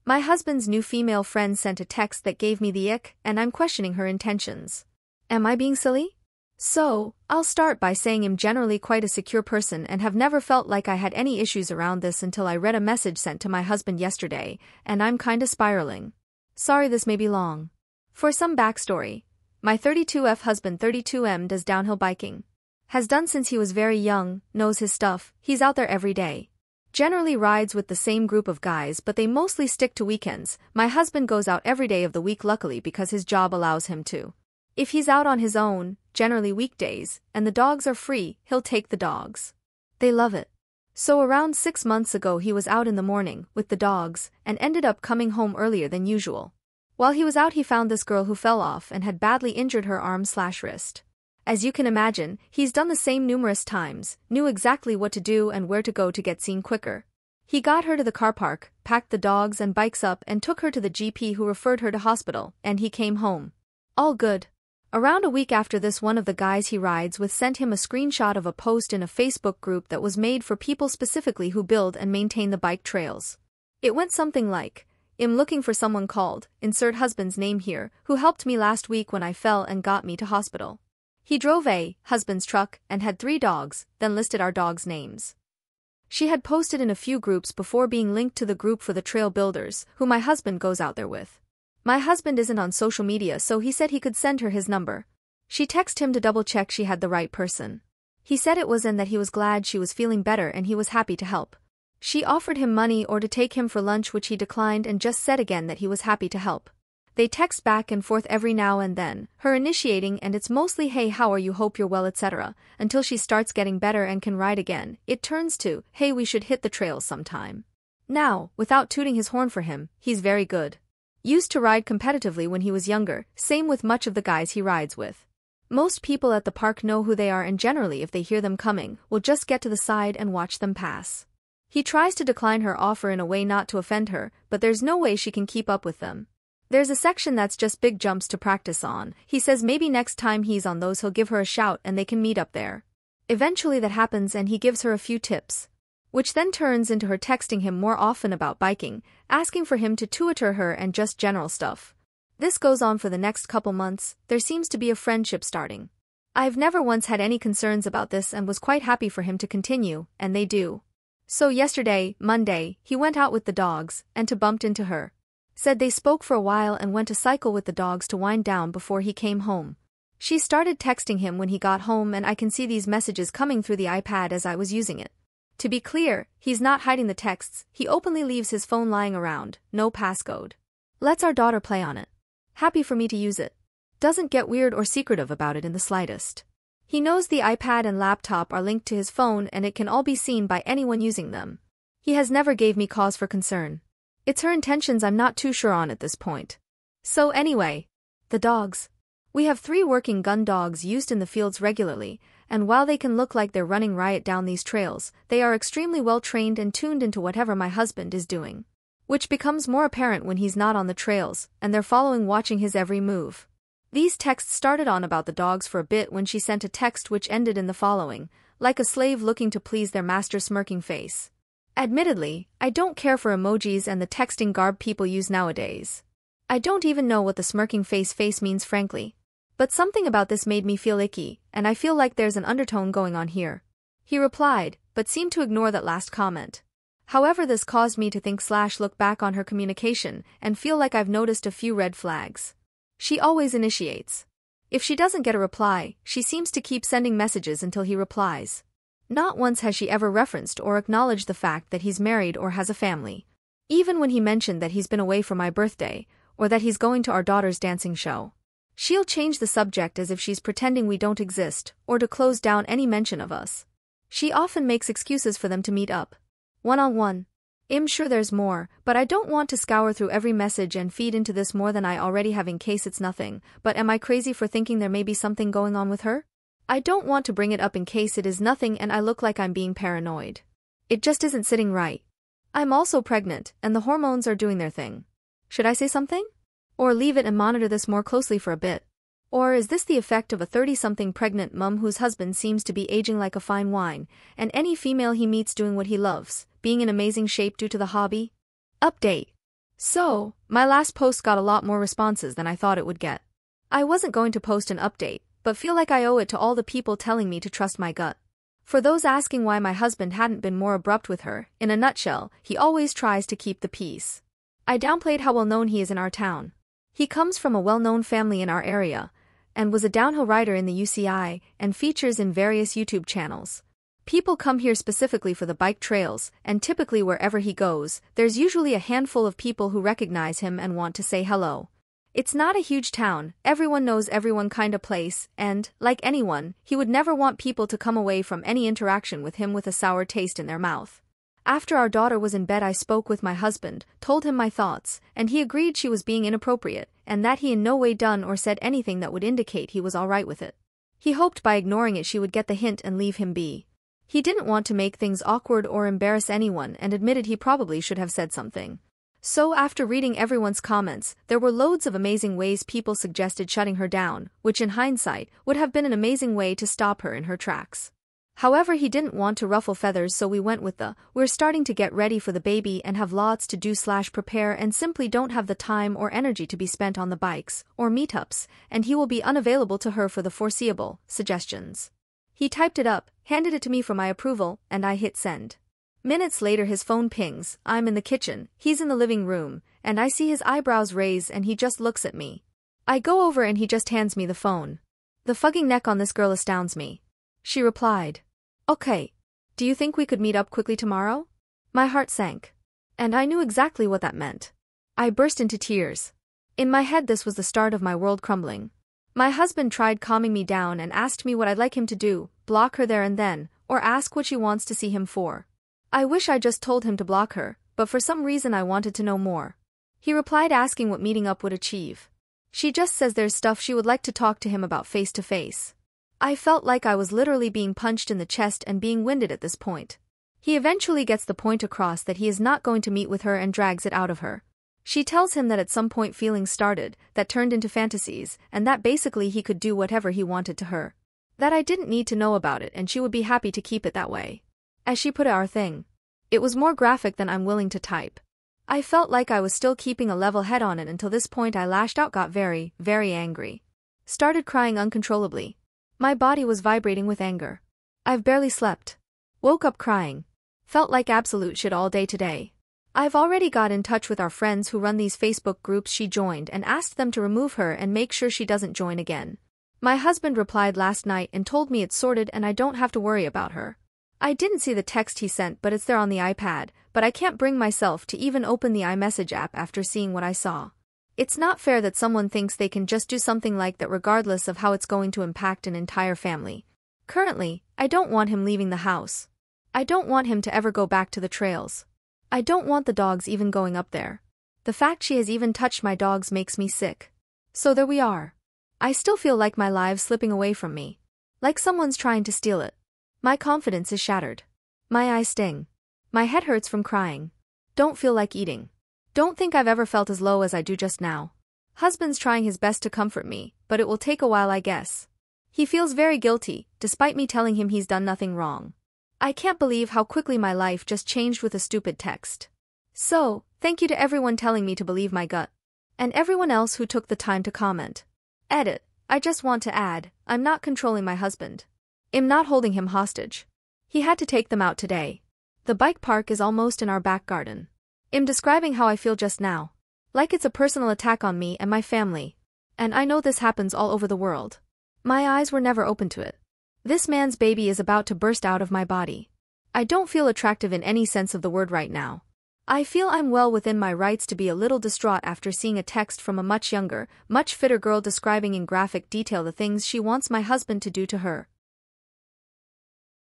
My husband's new female friend sent a text that gave me the ick, and I'm questioning her intentions. Am I being silly? So, I'll start by saying I'm generally quite a secure person and have never felt like I had any issues around this until I read a message sent to my husband yesterday, and I'm kinda spiraling. Sorry this may be long. For some backstory, my 32F husband 32M does downhill biking. Has done since he was very young, knows his stuff, he's out there every day. Generally rides with the same group of guys but they mostly stick to weekends. My husband goes out every day of the week luckily because his job allows him to. If he's out on his own, generally weekdays, and the dogs are free, he'll take the dogs. They love it. So around 6 months ago he was out in the morning, with the dogs, and ended up coming home earlier than usual. While he was out he found this girl who fell off and had badly injured her arm/wrist. As you can imagine, he's done the same numerous times, knew exactly what to do and where to go to get seen quicker. He got her to the car park, packed the dogs and bikes up and took her to the GP who referred her to hospital, and he came home. All good. Around a week after this one of the guys he rides with sent him a screenshot of a post in a Facebook group that was made for people specifically who build and maintain the bike trails. It went something like, I'm looking for someone called, insert husband's name here, who helped me last week when I fell and got me to hospital. He drove a husband's truck and had 3 dogs, then listed our dogs' names. She had posted in a few groups before being linked to the group for the trail builders, who my husband goes out there with. My husband isn't on social media so he said he could send her his number. She texted him to double check she had the right person. He said it was and that he was glad she was feeling better and he was happy to help. She offered him money or to take him for lunch which he declined and just said again that he was happy to help. They text back and forth every now and then, her initiating and it's mostly hey how are you hope you're well etc., until she starts getting better and can ride again, it turns to, hey we should hit the trails sometime. Now, without tooting his horn for him, he's very good. Used to ride competitively when he was younger, same with much of the guys he rides with. Most people at the park know who they are and generally if they hear them coming, will just get to the side and watch them pass. He tries to decline her offer in a way not to offend her, but there's no way she can keep up with them. There's a section that's just big jumps to practice on. He says maybe next time he's on those he'll give her a shout and they can meet up there. Eventually that happens and he gives her a few tips. Which then turns into her texting him more often about biking, asking for him to tutor her and just general stuff. This goes on for the next couple months, there seems to be a friendship starting. I've never once had any concerns about this and was quite happy for him to continue, and they do. So yesterday, Monday, he went out with the dogs, and bumped into her. Said they spoke for a while and went to cycle with the dogs to wind down before he came home. She started texting him when he got home and I can see these messages coming through the iPad as I was using it. To be clear, he's not hiding the texts, he openly leaves his phone lying around, no passcode. Lets our daughter play on it. Happy for me to use it. Doesn't get weird or secretive about it in the slightest. He knows the iPad and laptop are linked to his phone and it can all be seen by anyone using them. He has never gave me cause for concern. It's her intentions I'm not too sure on at this point. So anyway, the dogs. We have 3 working gun dogs used in the fields regularly, and while they can look like they're running riot down these trails, they are extremely well trained and tuned into whatever my husband is doing. Which becomes more apparent when he's not on the trails, and they're following watching his every move. These texts started on about the dogs for a bit when she sent a text which ended in the following, like a slave looking to please their master smirking face. Admittedly, I don't care for emojis and the texting garb people use nowadays. I don't even know what the smirking face means frankly. But something about this made me feel icky, and I feel like there's an undertone going on here. He replied, but seemed to ignore that last comment. However, this caused me to think/look back on her communication and feel like I've noticed a few red flags. She always initiates. If she doesn't get a reply, she seems to keep sending messages until he replies. Not once has she ever referenced or acknowledged the fact that he's married or has a family. Even when he mentioned that he's been away for my birthday, or that he's going to our daughter's dancing show. She'll change the subject as if she's pretending we don't exist, or to close down any mention of us. She often makes excuses for them to meet up. One-on-one. I'm sure there's more, but I don't want to scour through every message and feed into this more than I already have in case it's nothing, but am I crazy for thinking there may be something going on with her? I don't want to bring it up in case it is nothing and I look like I'm being paranoid. It just isn't sitting right. I'm also pregnant, and the hormones are doing their thing. Should I say something? Or leave it and monitor this more closely for a bit? Or is this the effect of a 30-something pregnant mum whose husband seems to be aging like a fine wine, and any female he meets doing what he loves, being in amazing shape due to the hobby? Update. So, my last post got a lot more responses than I thought it would get. I wasn't going to post an update, but feel like I owe it to all the people telling me to trust my gut. For those asking why my husband hadn't been more abrupt with her, in a nutshell, he always tries to keep the peace. I downplayed how well known he is in our town. He comes from a well-known family in our area, and was a downhill rider in the UCI, and features in various YouTube channels. People come here specifically for the bike trails, and typically wherever he goes, there's usually a handful of people who recognize him and want to say hello. It's not a huge town, everyone knows everyone kinda place, and, like anyone, he would never want people to come away from any interaction with him with a sour taste in their mouth. After our daughter was in bed, I spoke with my husband, told him my thoughts, and he agreed she was being inappropriate, and that he in no way done or said anything that would indicate he was alright with it. He hoped by ignoring it she would get the hint and leave him be. He didn't want to make things awkward or embarrass anyone and admitted he probably should have said something. So after reading everyone's comments, there were loads of amazing ways people suggested shutting her down, which in hindsight, would have been an amazing way to stop her in her tracks. However, he didn't want to ruffle feathers, so we went with we're starting to get ready for the baby and have lots to do/prepare and simply don't have the time or energy to be spent on the bikes, or meetups, and he will be unavailable to her for the foreseeable, suggestions. He typed it up, handed it to me for my approval, and I hit send. Minutes later his phone pings, I'm in the kitchen, he's in the living room, and I see his eyebrows raise and he just looks at me. I go over and he just hands me the phone. The fucking neck on this girl astounds me. She replied, okay. Do you think we could meet up quickly tomorrow? My heart sank. And I knew exactly what that meant. I burst into tears. In my head this was the start of my world crumbling. My husband tried calming me down and asked me what I'd like him to do, block her there and then, or ask what she wants to see him for. I wish I just told him to block her, but for some reason I wanted to know more. He replied asking what meeting up would achieve. She just says there's stuff she would like to talk to him about face to face. I felt like I was literally being punched in the chest and being winded at this point. He eventually gets the point across that he is not going to meet with her and drags it out of her. She tells him that at some point feelings started, that turned into fantasies, and that basically he could do whatever he wanted to her. That I didn't need to know about it and she would be happy to keep it that way. As she put it, our thing. It was more graphic than I'm willing to type. I felt like I was still keeping a level head on it until this point I lashed out, got very, very angry. Started crying uncontrollably. My body was vibrating with anger. I've barely slept. Woke up crying. Felt like absolute shit all day today. I've already got in touch with our friends who run these Facebook groups she joined and asked them to remove her and make sure she doesn't join again. My husband replied last night and told me it's sorted and I don't have to worry about her. I didn't see the text he sent, but it's there on the iPad, but I can't bring myself to even open the iMessage app after seeing what I saw. It's not fair that someone thinks they can just do something like that regardless of how it's going to impact an entire family. Currently, I don't want him leaving the house. I don't want him to ever go back to the trails. I don't want the dogs even going up there. The fact she has even touched my dogs makes me sick. So there we are. I still feel like my life's slipping away from me. Like someone's trying to steal it. My confidence is shattered. My eyes sting. My head hurts from crying. Don't feel like eating. Don't think I've ever felt as low as I do just now. Husband's trying his best to comfort me, but it will take a while, I guess. He feels very guilty, despite me telling him he's done nothing wrong. I can't believe how quickly my life just changed with a stupid text. So, thank you to everyone telling me to believe my gut. And everyone else who took the time to comment. Edit. I just want to add, I'm not controlling my husband. I'm not holding him hostage. He had to take them out today. The bike park is almost in our back garden. I'm describing how I feel just now. Like it's a personal attack on me and my family. And I know this happens all over the world. My eyes were never open to it. This man's baby is about to burst out of my body. I don't feel attractive in any sense of the word right now. I feel I'm well within my rights to be a little distraught after seeing a text from a much younger, much fitter girl describing in graphic detail the things she wants my husband to do to her.